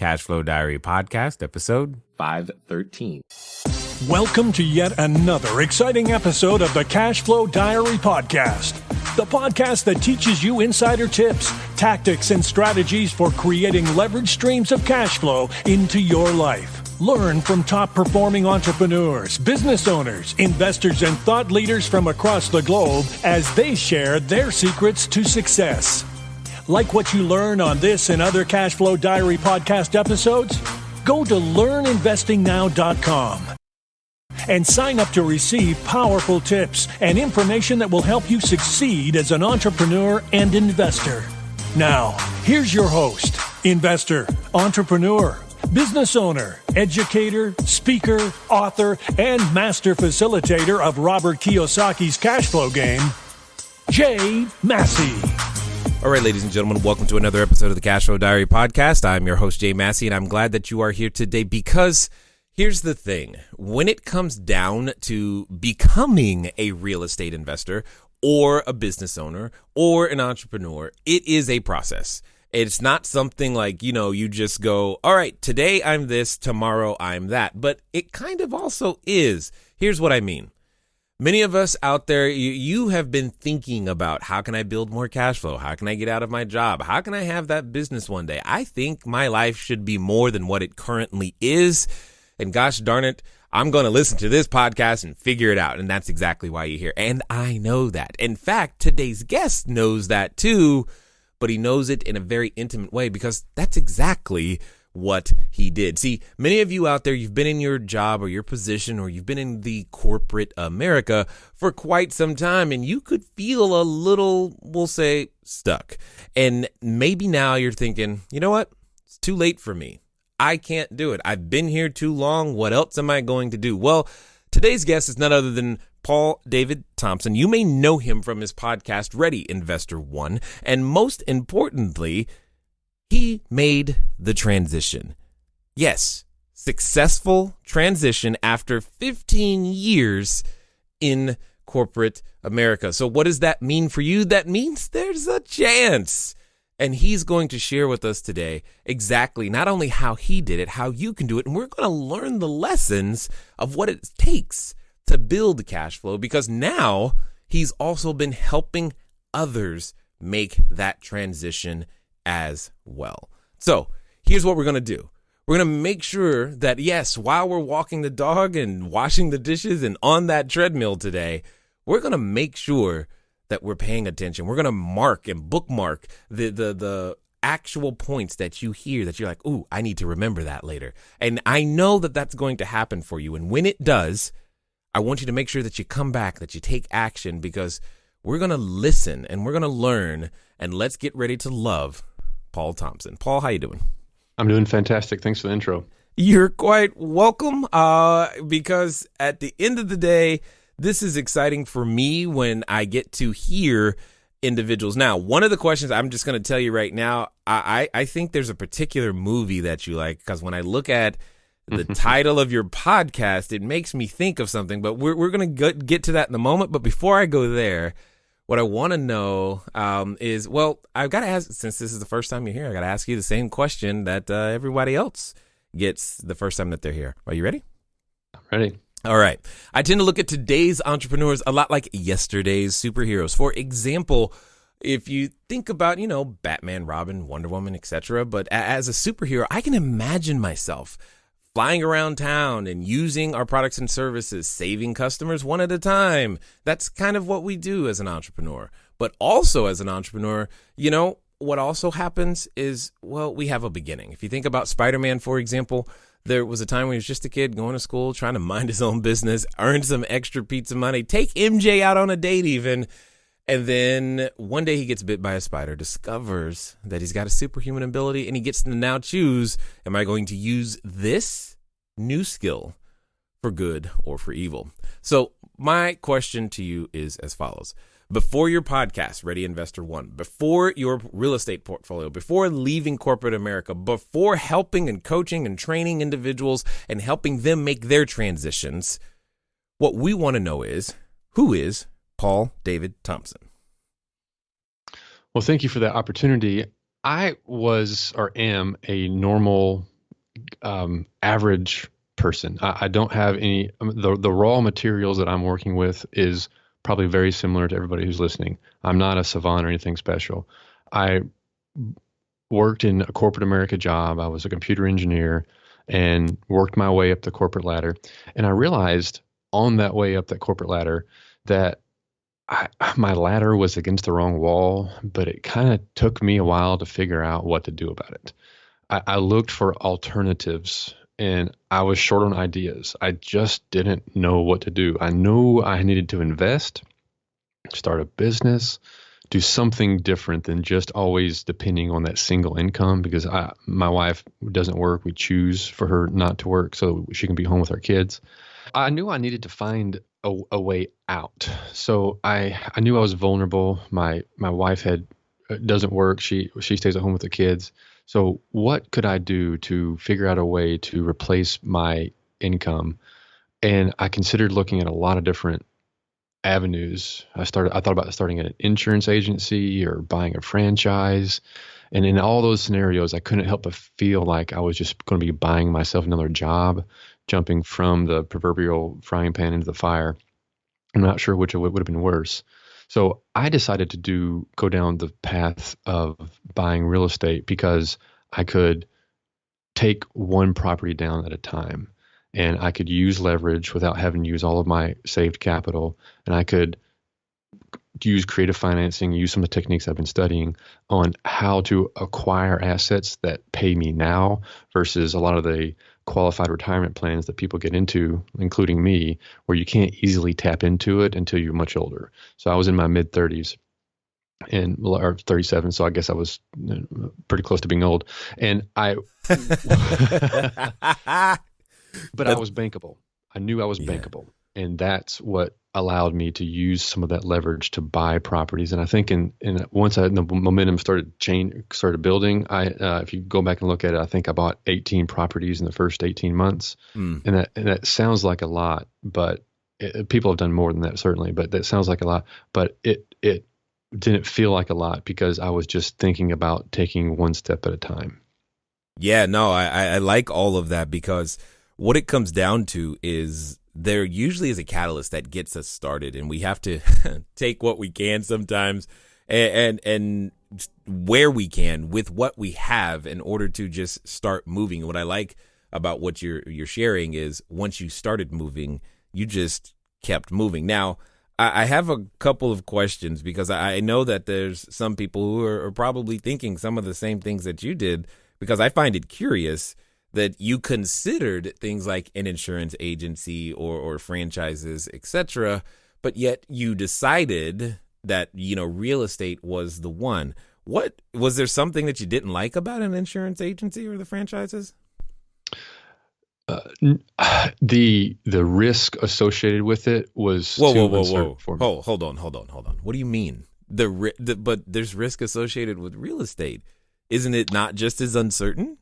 Cashflow Diary Podcast, episode 513. Welcome to yet another exciting episode of the CashFlow Diary Podcast, the podcast that teaches you insider tips, tactics, and strategies for creating leverage streams of cash flow into your life. Learn from top-performing entrepreneurs, business owners, investors, and thought leaders from across the globe as they share their secrets to success. Like what you learn on this and other CashFlow Diary podcast episodes? Go to learninvestingnow.com and sign up to receive powerful tips and information that will help you succeed as an entrepreneur and investor. Now, here's your host, investor, entrepreneur, business owner, educator, speaker, author, and master facilitator of Robert Kiyosaki's cash flow game, Jay Massey. All right, ladies and gentlemen, welcome to another episode of the Cashflow Diary Podcast. I'm your host, Jay Massey, and I'm glad that you are here today because here's the thing. When it comes down to becoming a real estate investor or a business owner or an entrepreneur, it is a process. It's not something like, you just go, all right, today I'm this, tomorrow I'm that. But it kind of also is. Here's what I mean. Many of us out there, you have been thinking about how can I build more cash flow? How can I get out of my job? How can I have that business one day? I think my life should be more than what it currently is. And gosh darn it, I'm going to listen to this podcast and figure it out. And that's exactly why you're here. And I know that. In fact, today's guest knows that too. But he knows it in a very intimate way because that's exactly what he did. See, many of you out there, you've been in your job or your position or you've been in the corporate America for quite some time and you could feel a little, we'll say, stuck. And maybe now you're thinking, you know what? It's too late for me. I can't do it. I've been here too long. What else am I going to do? Well, today's guest is none other than Paul David Thompson. You may know him from his podcast, Ready Investor One. And most importantly, he made the transition. Yes, successful transition after 15 years in corporate America. So what does that mean for you? That means there's a chance. And he's going to share with us today exactly not only how he did it, how you can do it. And we're going to learn the lessons of what it takes to build cash flow, because now he's also been helping others make that transition as well. So here's what we're going to do. We're going to make sure that, yes, while we're walking the dog and washing the dishes and on that treadmill today, we're going to make sure that we're paying attention. We're going to mark and bookmark the actual points that you hear that you're like, ooh, I need to remember that later. And I know that that's going to happen for you. And when it does, I want you to make sure that you come back, that you take action, because we're going to listen and we're going to learn, and let's get ready to love Paul Thompson. Paul, how you doing? I'm doing fantastic. Thanks for the intro. You're quite welcome, because at the end of the day, this is exciting for me when I get to hear individuals. Now, one of the questions I'm just going to tell you right now, I think there's a particular movie that you like, because when I look at the title of your podcast, it makes me think of something, but we're going to get to that in a moment. But before I go there, what I want to know is, well, I've got to ask, since this is the first time you're here, I got to ask you the same question that everybody else gets the first time that they're here. Are you ready? I'm ready. All right. I tend to look at today's entrepreneurs a lot like yesterday's superheroes. For example, if you think about, Batman, Robin, Wonder Woman, etc., but as a superhero, I can imagine myself flying around town and using our products and services, saving customers one at a time. That's kind of what we do as an entrepreneur. But also as an entrepreneur, what also happens is, well, we have a beginning. If you think about Spider-Man, for example, there was a time when he was just a kid going to school, trying to mind his own business, earn some extra pizza money, take MJ out on a date even. And then one day he gets bit by a spider, discovers that he's got a superhuman ability, and he gets to now choose, am I going to use this new skill for good or for evil? So my question to you is as follows. Before your podcast, Ready Investor One, before your real estate portfolio, before leaving corporate America, before helping and coaching and training individuals and helping them make their transitions, what we want to know is, who is Paul David Thompson? Well, thank you for that opportunity. I was or am a normal average person. I don't have any, the raw materials that I'm working with is probably very similar to everybody who's listening. I'm not a savant or anything special. I worked in a corporate America job. I was a computer engineer and worked my way up the corporate ladder. And I realized on that way up that corporate ladder that my ladder was against the wrong wall, but it kind of took me a while to figure out what to do about it. I looked for alternatives and I was short on ideas. I just didn't know what to do. I knew I needed to invest, start a business, do something different than just always depending on that single income, because my wife doesn't work. We choose for her not to work so she can be home with our kids. I knew I needed to find a way out. So I knew I was vulnerable. My wife doesn't work. She stays at home with the kids. So what could I do to figure out a way to replace my income? And I considered looking at a lot of different avenues. I thought about starting an insurance agency or buying a franchise. And in all those scenarios, I couldn't help but feel like I was just going to be buying myself another job, jumping from the proverbial frying pan into the fire. I'm not sure which would have been worse. So I decided to go down the path of buying real estate because I could take one property down at a time. And I could use leverage without having to use all of my saved capital. And I could use creative financing, use some of the techniques I've been studying on how to acquire assets that pay me now versus a lot of the qualified retirement plans that people get into, including me, where you can't easily tap into it until you're much older. So I was in my mid 30s or 37. So I guess I was pretty close to being old. And but I was bankable. I knew I was bankable. And that's what allowed me to use some of that leverage to buy properties. And I think once the momentum started building, if you go back and look at it, I think I bought 18 properties in the first 18 months. And that sounds like a lot, but people have done more than that, certainly, but that sounds like a lot, but it didn't feel like a lot because I was just thinking about taking one step at a time. Yeah, no, I like all of that because what it comes down to is there usually is a catalyst that gets us started, and we have to take what we can sometimes and where we can with what we have in order to just start moving. What I like about what you're sharing is once you started moving, you just kept moving. Now, I have a couple of questions because I know that there's some people who are probably thinking some of the same things that you did, because I find it curious that you considered things like an insurance agency or franchises, etc., but yet you decided that, real estate was the one. What was there something that you didn't like about an insurance agency or the franchises? The risk associated with it was whoa. Hold on. What do you mean? But there's risk associated with real estate. Isn't it not just as uncertain?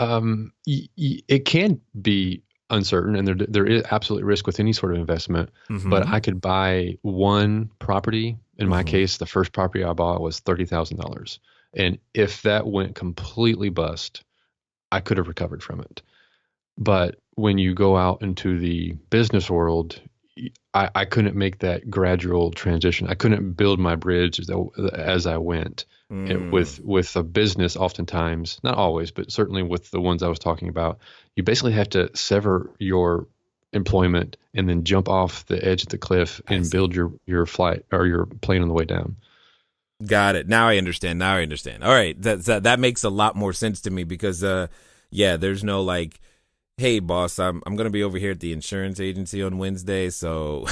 It can be uncertain, and there is absolutely risk with any sort of investment. Mm-hmm. But I could buy one property. In my case, the first property I bought was $30,000, and if that went completely bust, I could have recovered from it. But when you go out into the business world, I couldn't make that gradual transition. I couldn't build my bridge as I went. With a business, oftentimes, not always, but certainly with the ones I was talking about, you basically have to sever your employment and then jump off the edge of the cliff and build your flight or your plane on the way down. Got it. Now I understand. All right. That makes a lot more sense to me because, there's no like, hey, boss, I'm going to be over here at the insurance agency on Wednesday. So,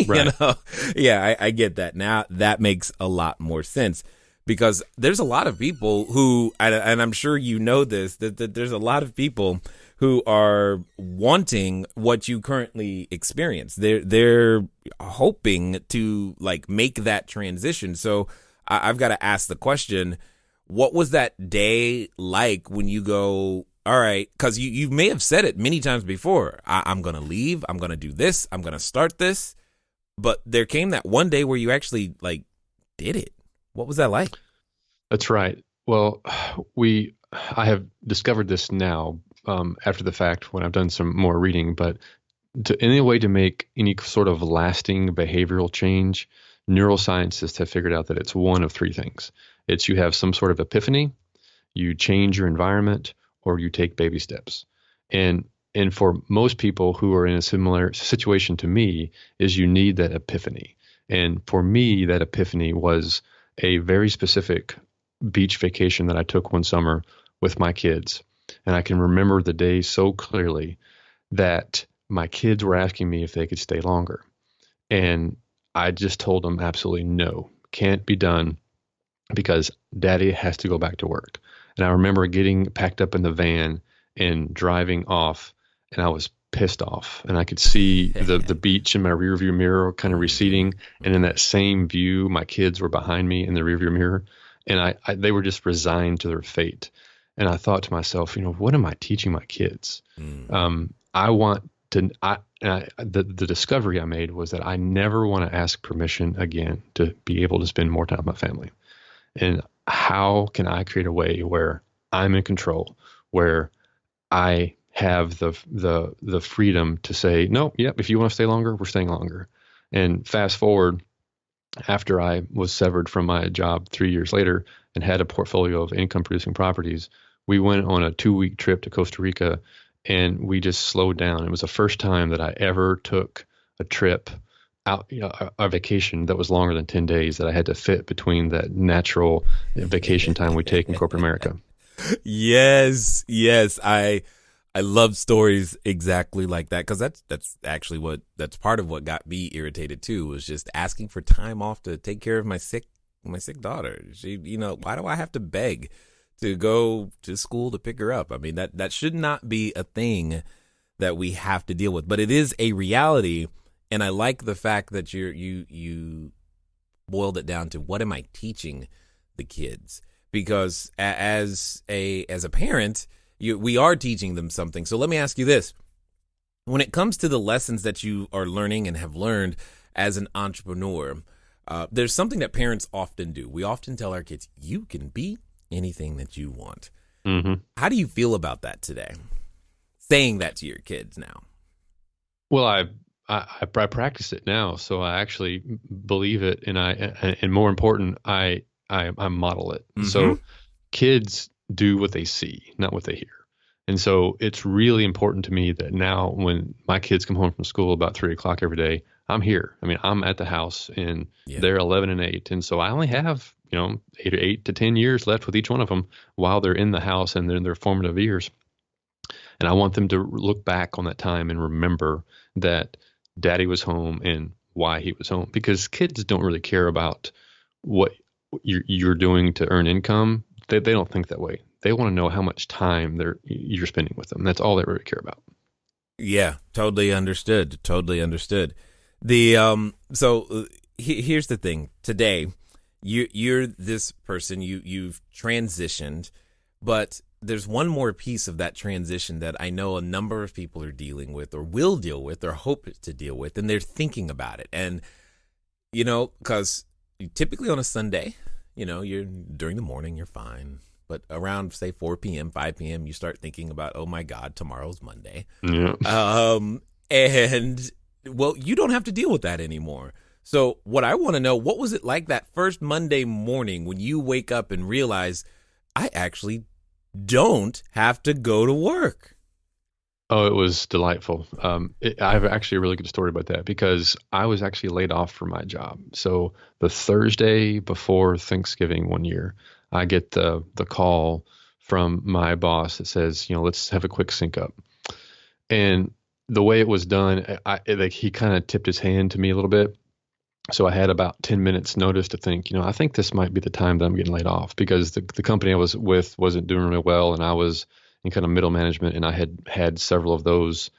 right. I get that. Now that makes a lot more sense because there's a lot of people who, and I'm sure you know this, that there's a lot of people who are wanting what you currently experience. They're hoping to like make that transition. So I've got to ask the question, what was that day like when you go, all right, because you may have said it many times before, I'm going to leave, I'm going to do this, I'm going to start this. But there came that one day where you actually like did it. What was that like? That's right. Well, I have discovered this now after the fact when I've done some more reading, but any way to make any sort of lasting behavioral change, neuroscientists have figured out that it's one of three things. It's you have some sort of epiphany, you change your environment, or you take baby steps. And for most people who are in a similar situation to me, is you need that epiphany. And for me, that epiphany was a very specific beach vacation that I took one summer with my kids. And I can remember the day so clearly that my kids were asking me if they could stay longer. And I just told them absolutely no, can't be done because daddy has to go back to work. And I remember getting packed up in the van and driving off, and I was pissed off. And I could see the beach in my rearview mirror kind of receding. And in that same view, my kids were behind me in the rearview mirror. And they were just resigned to their fate. And I thought to myself, what am I teaching my kids? I want to, the discovery I made was that I never want to ask permission again to be able to spend more time with my family. And how can I create a way where I'm in control, where I have the freedom to say, no, yep, if you want to stay longer, we're staying longer. And fast forward, after I was severed from my job 3 years later and had a portfolio of income producing properties, we went on a 2-week trip to Costa Rica, and we just slowed down. It was the first time that I ever took a trip out, a vacation that was longer than 10 days that I had to fit between that natural vacation time we take in corporate America. Yes. I love stories exactly like that, because that's actually that's part of what got me irritated too, was just asking for time off to take care of my sick daughter. She, why do I have to beg to go to school to pick her up? I mean, that should not be a thing that we have to deal with, but it is a reality. And I like the fact that you boiled it down to, what am I teaching the kids? Because as a parent, we are teaching them something. So let me ask you this. When it comes to the lessons that you are learning and have learned as an entrepreneur, there's something that parents often do. We often tell our kids, you can be anything that you want. Mm-hmm. How do you feel about that today? Saying that to your kids now? Well, I practice it now, so I actually believe it, and more important, I model it. Mm-hmm. So kids do what they see, not what they hear. And so it's really important to me that now when my kids come home from school about 3:00 every day, I'm here. I mean, I'm at the house, and they're 11 and 8. And so I only have, 8 to 10 years left with each one of them while they're in the house and they're in their formative years. And I want them to look back on that time and remember that daddy was home and why he was home, because kids don't really care about what you're doing to earn income. They don't think that way. They want to know how much time you're spending with them. That's all they really care about. Yeah, totally understood. The here's the thing. Today, you're this person. You've transitioned, but there's one more piece of that transition that I know a number of people are dealing with, or will deal with, or hope to deal with, and they're thinking about it. And because typically on a Sunday, you're during the morning, you're fine. But around, say, 4 p.m., 5 p.m., you start thinking about, oh, my God, tomorrow's Monday. Yeah. And, well, you don't have to deal with that anymore. So what I want to know, what was it like that first Monday morning when you wake up and realize, I actually don't have to go to work? Oh, it was delightful. I have actually a really good story about that, because I was actually laid off from my job. So the Thursday before Thanksgiving one year, I get the call from my boss that says, let's have a quick sync up. And the way it was done, he kind of tipped his hand to me a little bit. So I had about 10 minutes notice to think, I think this might be the time that I'm getting laid off, because the company I was with wasn't doing really well, and I was in kind of middle management, and I had several of those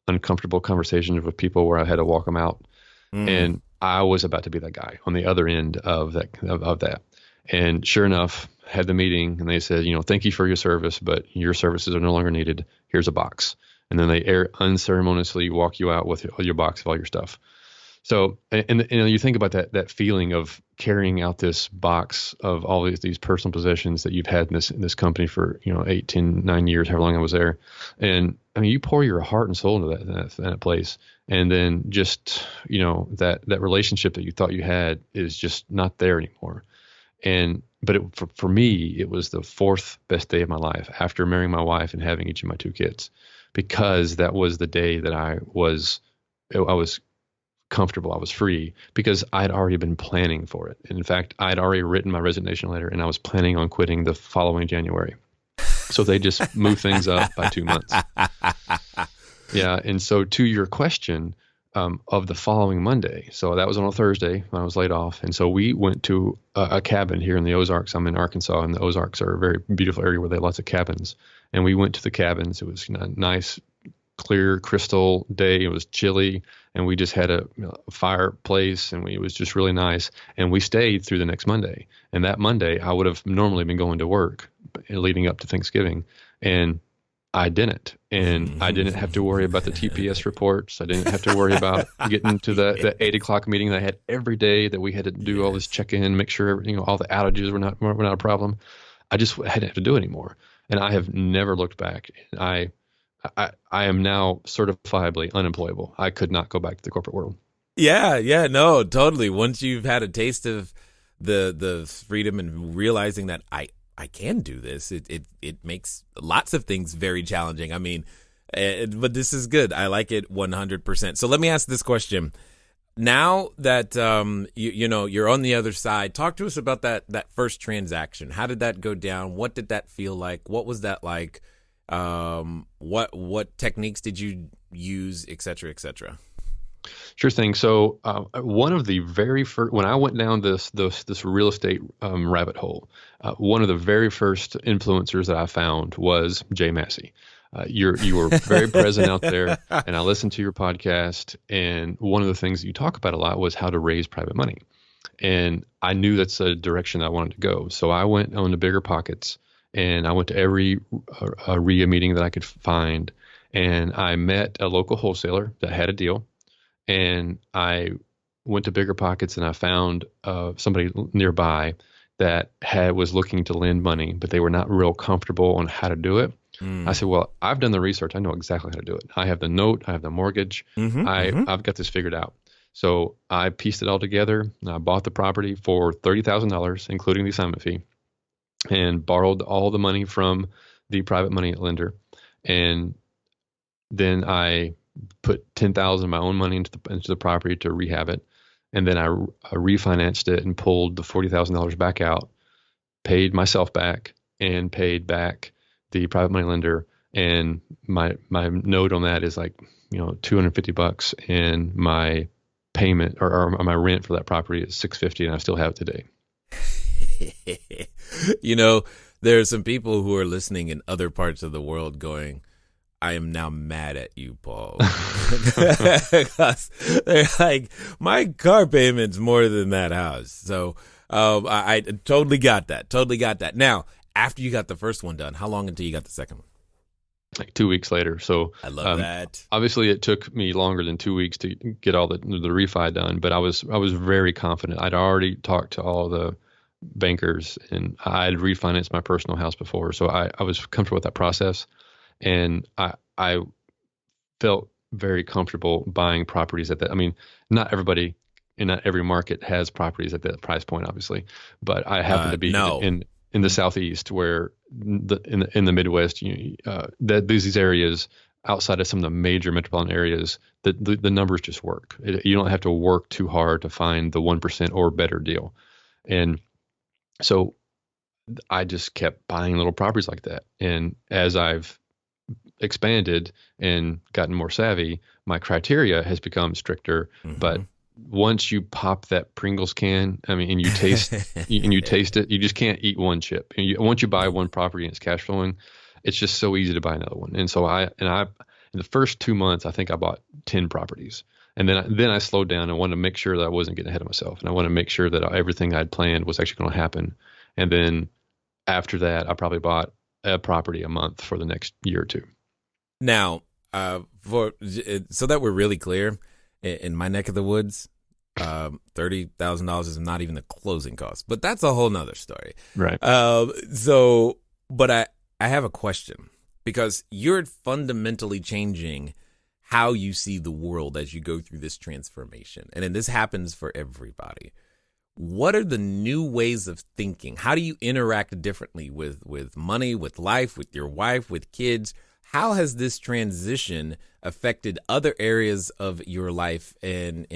uncomfortable conversations with people where I had to walk them out. And I was about to be that guy on the other end of that. And sure enough, had the meeting, and they said, thank you for your service, but your services are no longer needed. Here's a box. And then they unceremoniously walk you out with your box of all your stuff. So, and you think about that feeling of carrying out this box of all these personal possessions that you've had in this company for 8, 10, 9 years, however long I was there, and I mean you pour your heart and soul into that place, and then just that relationship that you thought you had is just not there anymore. But for me, it was the fourth best day of my life after marrying my wife and having each of my 2 kids, because that was the day that I was comfortable. I was free because I'd already been planning for it. And in fact, I'd already written my resignation letter and I was planning on quitting the following January. So they just moved things up by 2 months. Yeah. And so to your question, of the following Monday. So that was on a Thursday when I was laid off. And so we went to a cabin here in the Ozarks. I'm in Arkansas, and the Ozarks are a very beautiful area where they have lots of cabins. And we went to the cabins. It was a nice, clear, crystal day. It was chilly, and we just had a fireplace, and it was just really nice. And we stayed through the next Monday. And that Monday, I would have normally been going to work leading up to Thanksgiving. And I didn't. And I didn't have to worry about the TPS reports. I didn't have to worry about getting to the 8 o'clock meeting that I had every day that we had to do all this check-in, make sure all the outages were not a problem. I just hadn't have to do it anymore. And I have never looked back. I am now certifiably unemployable. I could not go back to the corporate world. Yeah, no, totally. Once you've had a taste of the freedom and realizing that I can do this, it makes lots of things very challenging. I mean, but this is good. I like it 100%. So let me ask this question. Now that you're on the other side, talk to us about that first transaction. How did that go down? What did that feel like? What was that like? What techniques did you use, et cetera, et cetera? Sure thing. So one of the very first, when I went down this real estate rabbit hole, one of the very first influencers that I found was Jay Massey. You were very present out there, and I listened to your podcast. And one of the things that you talk about a lot was how to raise private money. And I knew that's a direction I wanted to go. So I went on to Bigger Pockets, and I went to every RIA meeting that I could find. And I met a local wholesaler that had a deal. And I went to Bigger Pockets, and I found somebody nearby that was looking to lend money, but they were not real comfortable on how to do it. I said, well, I've done the research. I know exactly how to do it. I have the note. I have the mortgage. I've got this figured out. So I pieced it all together. And I bought the property for $30,000, including the assignment fee, and borrowed all the money from the private money lender. And then I put $10,000 of my own money into the property to rehab it. And then I refinanced it and pulled the $40,000 back out, paid myself back, and paid back the private money lender. And my note on that is like, $250, and my payment or my rent for that property is $650, and I still have it today. There are some people who are listening in other parts of the world going, I am now mad at you, Paul. Because they're like, my car payment's more than that house. So I totally got that. Now, after you got the first one done, how long until you got the second one? Like 2 weeks later. So I love that. Obviously, it took me longer than 2 weeks to get all the refi done, but I was very confident. I'd already talked to all the bankers, and I'd refinanced my personal house before, so I was comfortable with that process. And I felt very comfortable buying properties at that. I mean, not everybody in not every market has properties at that price point, obviously, but I happen to be in the Southeast, where in the Midwest, these areas outside of some of the major metropolitan areas, the numbers just work. You don't have to work too hard to find the 1% or better deal. And so I just kept buying little properties like that. And as I've expanded and gotten more savvy, my criteria has become stricter. But once you pop that Pringles can, and you taste it, you just can't eat one chip. And once you buy one property and it's cash flowing, it's just so easy to buy another one. And so I in the first 2 months, I think I bought 10 properties. And then I slowed down and wanted to make sure that I wasn't getting ahead of myself. And I wanted to make sure that everything I'd planned was actually going to happen. And then after that, I probably bought a property a month for the next year or two. Now, so that we're really clear, in my neck of the woods, $30,000 is not even the closing cost, but that's a whole nother story. Right. But I have a question, because you're fundamentally changing how you see the world as you go through this transformation. And then this happens for everybody. What are the new ways of thinking? How do you interact differently with money, with life, with your wife, with kids? How has this transition affected other areas of your life in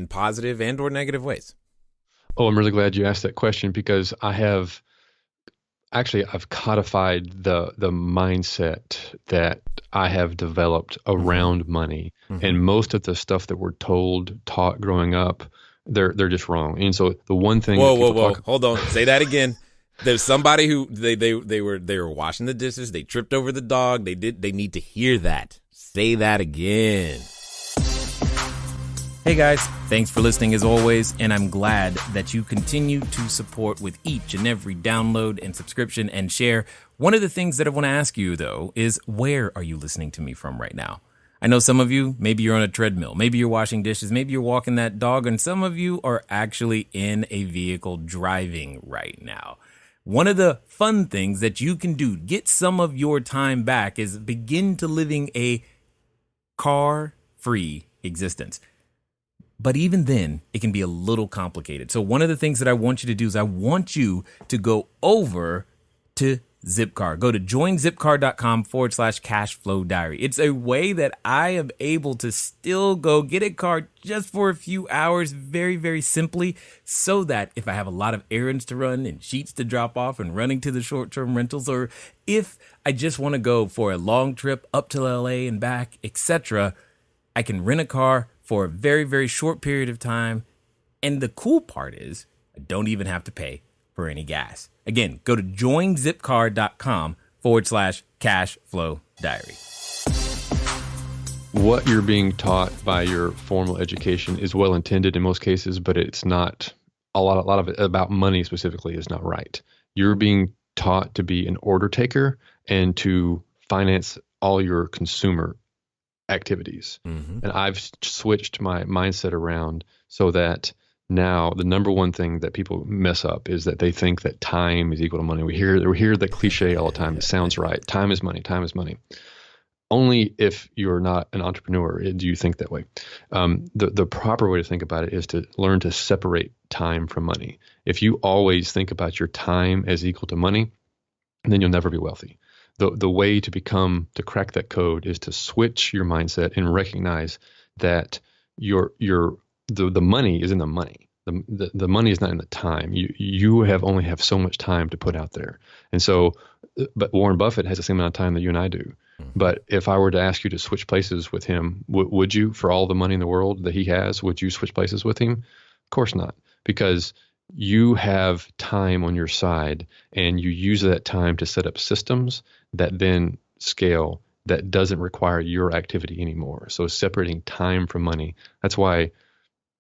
positive and or negative ways? Oh, I'm really glad you asked that question, because I've codified the mindset that I have developed around money. Mm-hmm. And most of the stuff that we're taught growing up, they're just wrong. And so the one thing whoa, hold on, say that again. There's somebody who they were washing the dishes, they tripped over the dog, they need to hear that. Say that again. Hey guys, thanks for listening as always, and I'm glad that you continue to support with each and every download and subscription and share. One of the things that I want to ask you though is, where are you listening to me from right now? I know some of you, maybe you're on a treadmill, maybe you're washing dishes, maybe you're walking that dog, and some of you are actually in a vehicle driving right now. One of the fun things that you can do to get some of your time back is begin to living a car-free existence. But even then, it can be a little complicated. So one of the things that I want you to do is I want you to go over to Zipcar. Go to joinzipcar.com/CashFlowDiary. It's a way that I am able to still go get a car just for a few hours, very, very simply, so that if I have a lot of errands to run and sheets to drop off and running to the short-term rentals, or if I just want to go for a long trip up to LA and back, etc., I can rent a car for a very, very short period of time. And the cool part is I don't even have to pay for any gas. Again, go to joinzipcar.com/CashFlowDiary. What you're being taught by your formal education is well intended in most cases, but it's not. A lot of it about money specifically is not right. You're being taught to be an order taker and to finance all your consumer activities. Mm-hmm. And I've switched my mindset around so that now the number one thing that people mess up is that they think that time is equal to money. We hear the cliche all the time. It sounds right. Time is money. Time is money. Only if you're not an entrepreneur do you think that way. The proper way to think about it is to learn to separate time from money. If you always think about your time as equal to money, then you'll never be wealthy. The way to crack that code is to switch your mindset and recognize that the money is in the money. The money is not in the time. You only have so much time to put out there. And so, but Warren Buffett has the same amount of time that you and I do. Mm-hmm. But if I were to ask you to switch places with him, would you, for all the money in the world that he has, would you switch places with him? Of course not, because you have time on your side and you use that time to set up systems that then scale, that doesn't require your activity anymore. So separating time from money, that's why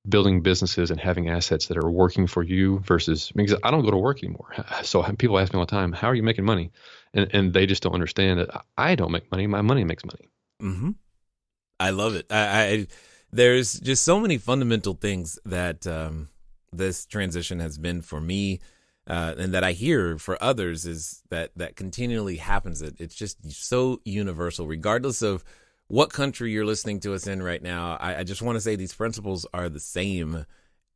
building businesses and having assets that are working for you versus, because I don't go to work anymore. So people ask me all the time, how are you making money? And they just don't understand that I don't make money. My money makes money. Mm-hmm. I love it. There's just so many fundamental things that this transition has been for me, and that I hear for others, is that continually happens. It's just so universal, regardless of what country you're listening to us in right now. I just want to say these principles are the same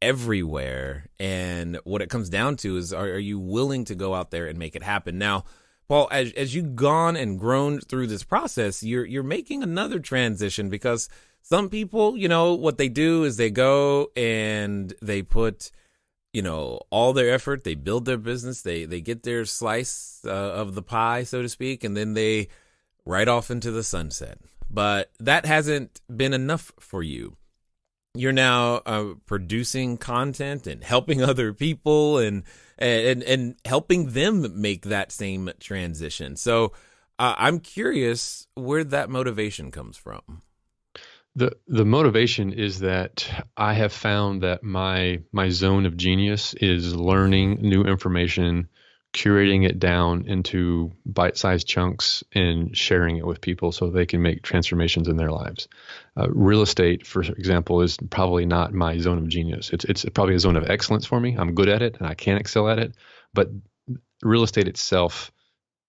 everywhere. And what it comes down to is, are you willing to go out there and make it happen? Now, Paul, as you've gone and grown through this process, you're making another transition, because some people, what they do is they go and they put, all their effort, they build their business, they get their slice of the pie, so to speak, and then they ride off into the sunset. But that hasn't been enough for you. You're now producing content and helping other people and helping them make that same transition. So I'm curious where that motivation comes from. The motivation is that I have found that my zone of genius is learning new information curating it down into bite-sized chunks and sharing it with people so they can make transformations in their lives. Real estate, for example, is probably not my zone of genius. It's probably a zone of excellence for me. I'm good at it and I can excel at it, but real estate itself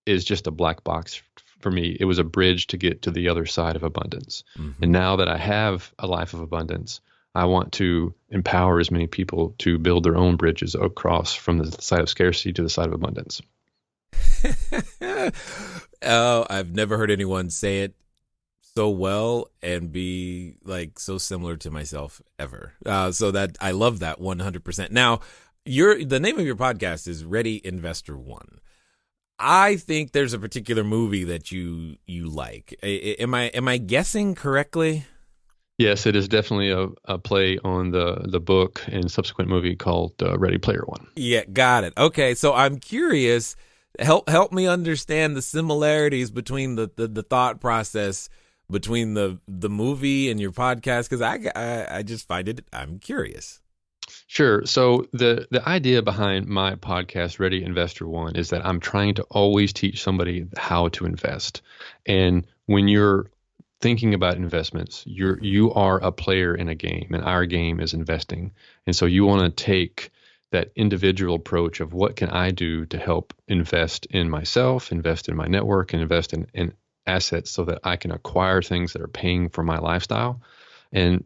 is just a black box for me. It was a bridge to get to the other side of abundance. And now that I have a life of abundance, I want to empower as many people to build their own bridges across from the side of scarcity to the side of abundance. Oh, I've never heard anyone say it so well and be like so similar to myself ever. So that I love that 100%. Now, the name of your podcast is Ready Investor One. I think there's a particular movie that you like. Am I guessing correctly? Yes, it is definitely a play on the book and subsequent movie called Ready Player One. Yeah, got it. Okay, so I'm curious. Help me understand the similarities between the thought process between the movie and your podcast, because I just find it. I'm curious. Sure. So the idea behind my podcast, Ready Investor One, is that I'm trying to always teach somebody how to invest. And when you're thinking about investments, you are a player in a game, and our game is investing. And so you want to take that individual approach of what can I do to help invest in myself, invest in my network, and invest in assets so that I can acquire things that are paying for my lifestyle. And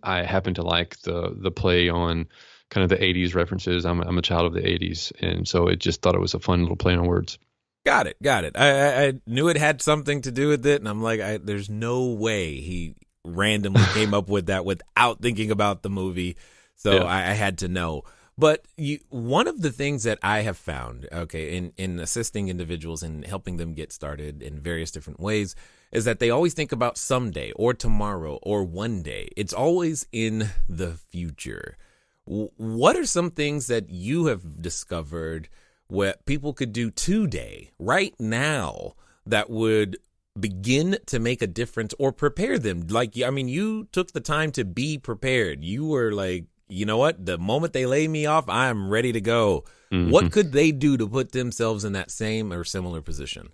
I happen to like the play on kind of the 80s references. I'm a child of the 80s, and so it just thought it was a fun little play on words. Got it. I knew it had something to do with it, and I'm like, there's no way he randomly came up with that without thinking about the movie. So yeah. I had to know. But one of the things that I have found, in assisting individuals and helping them get started in various different ways, is that they always think about someday or tomorrow or one day. It's always in the future. What are some things that you have discovered what people could do today, right now, that would begin to make a difference or prepare them? Like, I mean, you took the time to be prepared. You were like, you know what? The moment they lay me off, I'm ready to go. Mm-hmm. What could they do to put themselves in that same or similar position?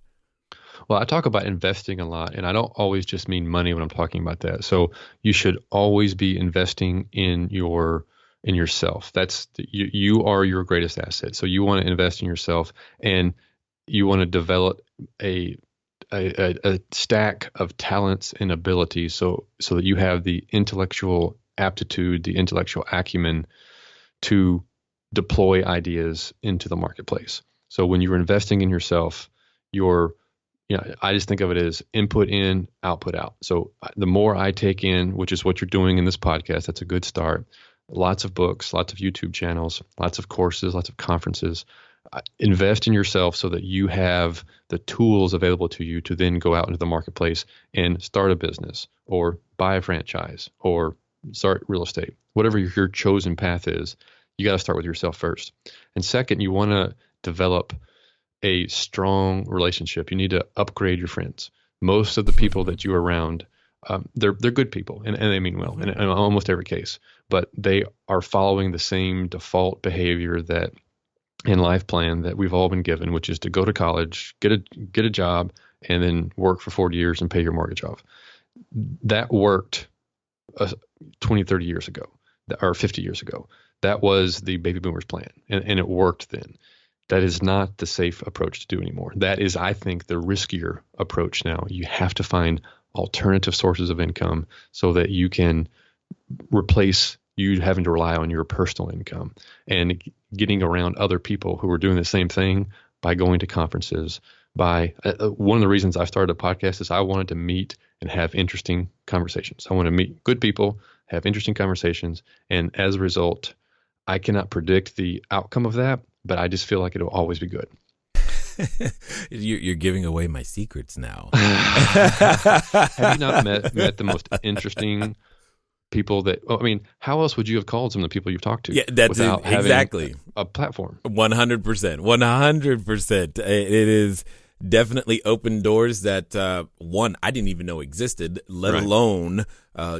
Well, I talk about investing a lot, and I don't always just mean money when I'm talking about that. So you should always be investing in yourself. You are your greatest asset. So you want to invest in yourself, and you want to develop a stack of talents and abilities so that you have the intellectual aptitude, the intellectual acumen to deploy ideas into the marketplace. So when you're investing in yourself, I just think of it as input in, output out. So the more I take in, which is what you're doing in this podcast, that's a good start. Lots of books, lots of YouTube channels, lots of courses, lots of conferences. Invest in yourself so that you have the tools available to you to then go out into the marketplace and start a business or buy a franchise or start real estate. Whatever your chosen path is, you got to start with yourself first. And second, you want to develop a strong relationship. You need to upgrade your friends. Most of the people that you're around, they're good people and they mean well in almost every case, but they are following the same default behavior that in life plan that we've all been given, which is to go to college, get a job, and then work for 40 years and pay your mortgage off. That worked 20, 30 years ago, or 50 years ago. That was the baby boomers plan, and it worked then. That is not the safe approach to do anymore. That is, I think, the riskier approach now. You have to find alternative sources of income so that you can replace you having to rely on your personal income and getting around other people who are doing the same thing by going to conferences. One of the reasons I started a podcast is I wanted to meet and have interesting conversations. I want to meet good people, have interesting conversations, and as a result, I cannot predict the outcome of that, but I just feel like it'll always be good. You're giving away my secrets now. Have you not met the most interesting people how else would you have called some of the people you've talked to? Yeah, that's without exactly a platform. 100%. 100%. It is definitely opened doors that one, I didn't even know existed, let alone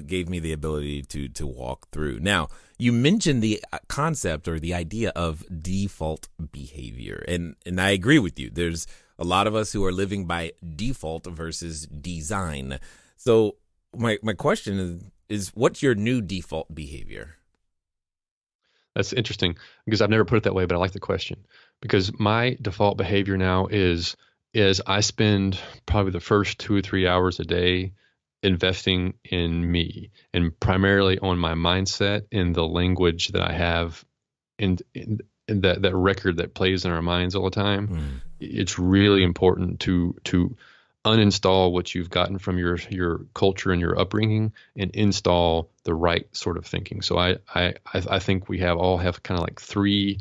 gave me the ability to walk through. Now, you mentioned the concept or the idea of default behavior, and I agree with you. There's a lot of us who are living by default versus design. So my question is what's your new default behavior? That's interesting because I've never put it that way, but I like the question because my default behavior now is I spend probably the first 2 or 3 hours a day investing in me and primarily on my mindset and the language that I have in that record that plays in our minds all the time. It's really important to uninstall what you've gotten from your culture and your upbringing and install the right sort of thinking. So I think we all have kind of like 3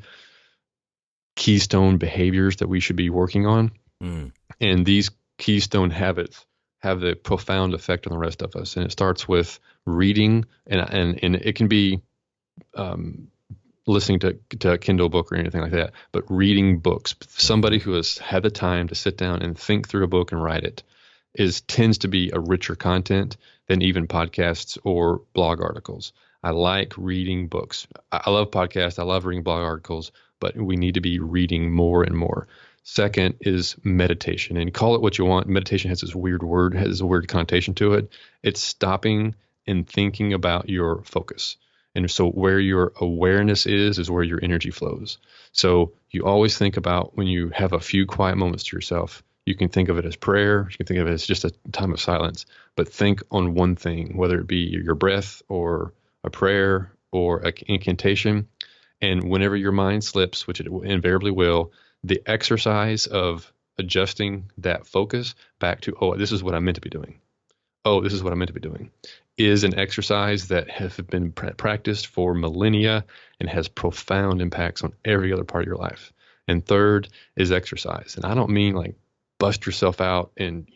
keystone behaviors that we should be working on. And these keystone habits have the profound effect on the rest of us. And it starts with reading and it can be listening to a Kindle book or anything like that, but reading books. Somebody who has had the time to sit down and think through a book and write it tends to be a richer content than even podcasts or blog articles. I like reading books. I love podcasts. I love reading blog articles, but we need to be reading more and more. Second is meditation, and call it what you want. Meditation has this weird word, has a weird connotation to it. It's stopping and thinking about your focus. And so where your awareness is where your energy flows. So you always think about when you have a few quiet moments to yourself, you can think of it as prayer. You can think of it as just a time of silence, but think on one thing, whether it be your breath or a prayer or an incantation. And whenever your mind slips, which it invariably will, the exercise of adjusting that focus back to, oh, this is what I'm meant to be doing. Oh, this is what I'm meant to be doing, is an exercise that has been practiced for millennia and has profound impacts on every other part of your life. And third is exercise. And I don't mean like bust yourself out and,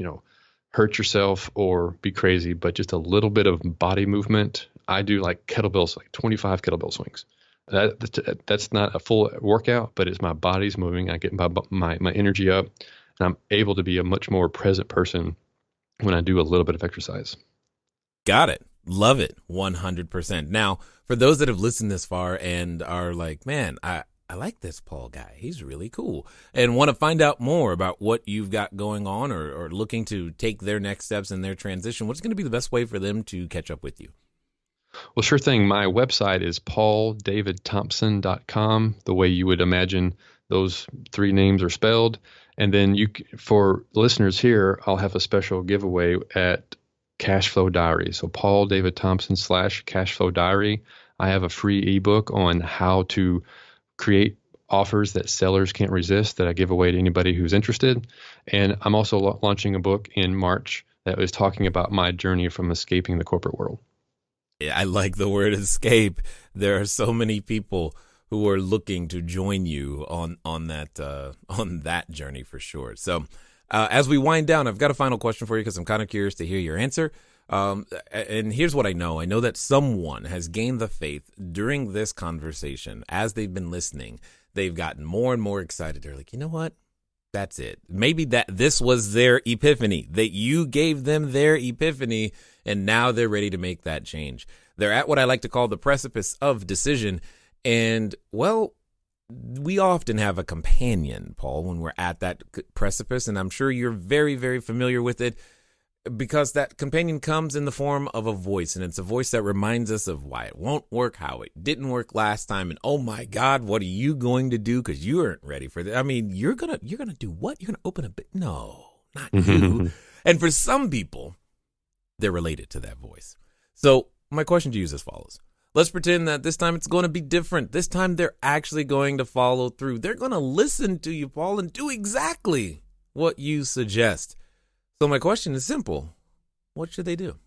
hurt yourself or be crazy, but just a little bit of body movement. I do like kettlebells, like 25 kettlebell swings. That's not a full workout, but it's my body's moving. I get my energy up, and I'm able to be a much more present person when I do a little bit of exercise. Got it. Love it. 100%. Now, for those that have listened this far and are like, man, I like this Paul guy. He's really cool. And want to find out more about what you've got going on or looking to take their next steps in their transition, what's going to be the best way for them to catch up with you? Well, sure thing. My website is pauldavidthompson.com, the way you would imagine those 3 names are spelled. And then for listeners here, I'll have a special giveaway at CashFlowDiary. So Paul David Thompson / CashFlowDiary. I have a free ebook on how to create offers that sellers can't resist that I give away to anybody who's interested. And I'm also launching a book in March that is talking about my journey from escaping the corporate world. Yeah, I like the word escape. There are so many people who are looking to join you on that journey for sure. So as we wind down, I've got a final question for you because I'm kind of curious to hear your answer. And here's what I know. I know that someone has gained the faith during this conversation as they've been listening. They've gotten more and more excited. They're like, you know what? That's it. Maybe that this was their epiphany, that you gave them their epiphany, and now they're ready to make that change. They're at what I like to call the precipice of decision. And, well, we often have a companion, Paul, when we're at that precipice, and I'm sure you're very, very familiar with it because that companion comes in the form of a voice, and it's a voice that reminds us of why it won't work, how it didn't work last time, and oh my God, what are you going to do? Because you aren't ready for this. I mean, you're gonna do what? You're gonna open a bit? No, not you. And for some people, they're related to that voice. So my question to you is as follows. Let's pretend that this time it's going to be different. This time they're actually going to follow through. They're going to listen to you, Paul, and do exactly what you suggest. So my question is simple. What should they do?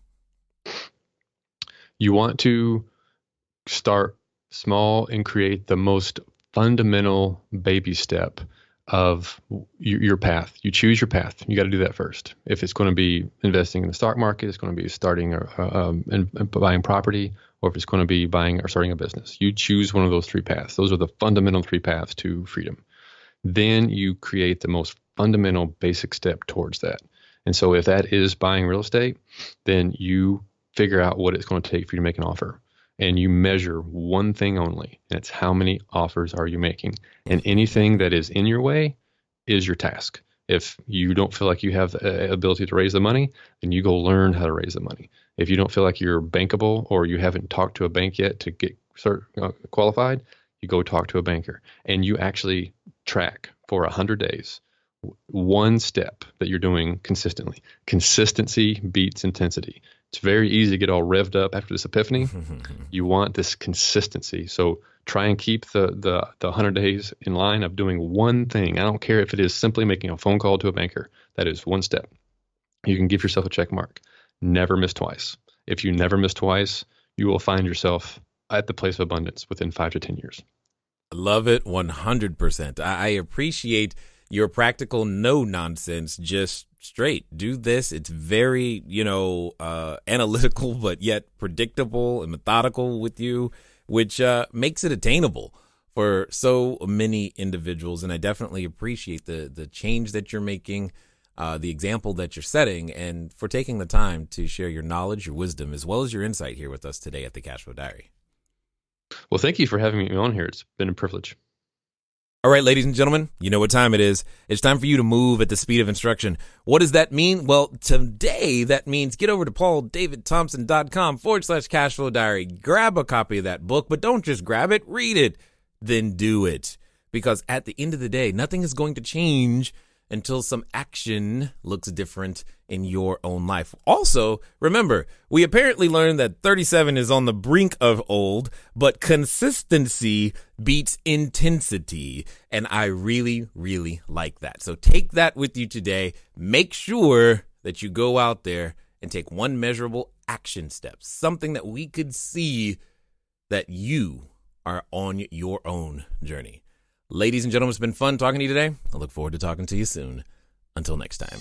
You want to start small and create the most fundamental baby step of your path. You choose your path. You got to do that first. If it's going to be investing in the stock market, it's going to be starting and buying property, or if it's going to be buying or starting a business. You choose one of those 3 paths. Those are the fundamental 3 paths to freedom. Then you create the most fundamental basic step towards that. And so if that is buying real estate, then you figure out what it's going to take for you to make an offer. And you measure one thing only, and it's how many offers are you making. And anything that is in your way is your task. If you don't feel like you have the ability to raise the money, then you go learn how to raise the money. If you don't feel like you're bankable or you haven't talked to a bank yet to get qualified, you go talk to a banker. And you actually track for 100 days one step that you're doing consistently. Consistency beats intensity. It's very easy to get all revved up after this epiphany. You want this consistency. So try and keep the 100 days in line of doing one thing. I don't care if it is simply making a phone call to a banker. That is one step. You can give yourself a check mark. Never miss twice. If you never miss twice, you will find yourself at the place of abundance within 5 to 10 years. Love it 100%. I appreciate your practical, no nonsense, just straight do this. It's very, analytical, but yet predictable and methodical with you, which makes it attainable for so many individuals. And I definitely appreciate the change that you're making, the example that you're setting, and for taking the time to share your knowledge, your wisdom, as well as your insight here with us today at the Cashflow Diary. Well, thank you for having me on here. It's been a privilege. All right, ladies and gentlemen, you know what time it is. It's time for you to move at the speed of instruction. What does that mean? Well, today that means get over to pauldavidthompson.com/cashflowdiary. Grab a copy of that book, but don't just grab it, read it, then do it. Because at the end of the day, nothing is going to change until some action looks different in your own life. Also, remember, we apparently learned that 37 is on the brink of old, but consistency beats intensity. And I really, really like that. So take that with you today. Make sure that you go out there and take one measurable action step, something that we could see that you are on your own journey. Ladies and gentlemen, it's been fun talking to you today. I look forward to talking to you soon. Until next time.